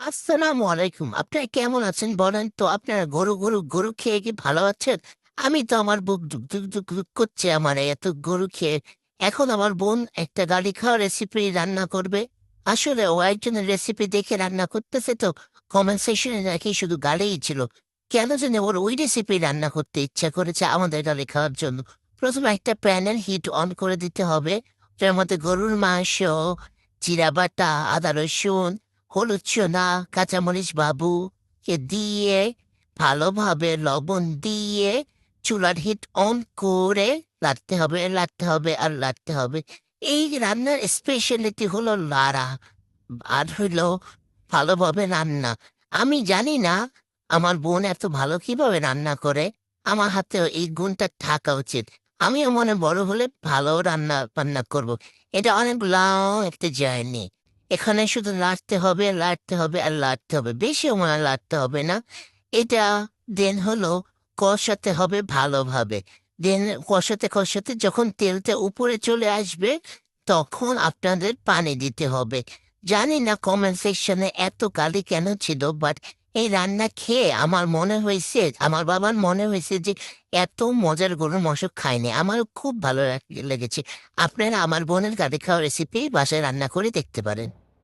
আসসালামু আলাইকুম। আপনারা কেমন আছেন বলেন তো? আপনারা গরু খেয়ে কি ভালো আছেন? আমি তো আমার বুক ধুক করছে আমার এত গরু খেয়ে। এখন আমার বোন একটা গালি খাওয়া রেসিপি রান্না করবে। আসলে ও একজনের রেসিপি দেখে রান্না করতেছে তো কমেন্ট সেকশনে নাকি শুধু গালিই ছিল। কেন জানি ওর ওই রেসিপি রান্না করতে ইচ্ছা করেছে আমাদের গালি খাওয়ার জন্য। প্রথমে একটা প্যানের হিট অন করে দিতে হবে। তার মধ্যে গরুর মাংস, জিরা বাটা, আদা রসুন, হলুদ চুনা, কাঁচামরিচ বাবু কে দিয়ে ভালোভাবে লবণ দিয়ে চুলার হিট অন করে লাড়তে হবে। এই রান্নার স্পেশালিটি হলো লাড়া আর হইলো ভালোভাবে রান্না। আমি জানি না আমার বোন এত ভালো কিভাবে রান্না করে। আমার হাতেও এই গুণটা থাকা উচিত। আমিও মনে বড় হলে ভালো রান্না বান্না করব। এটা অনেক লং একটা জার্নি। এখানে শুধু লাড়তে হবে। বেশি সময় লাড়তে হবে না। এটা দেন হলো কষাতে হবে ভালোভাবে। দেন কষাতে যখন তেলটা উপরে চলে আসবে, তখন আপনাদের পানি দিতে হবে। জানি না কমেন্ট সেকশনে এত গালি কেন ছিল, বাট এই রান্না খেয়ে আমার বাবার মনে হয়েছে যে এত মজার গরুর মাংস খায়নি। আমারও খুব ভালো লেগেছে। আপনারা আমার বোনের গালি খাওয়া রেসিপি বাসায় রান্না করে দেখতে পারেন।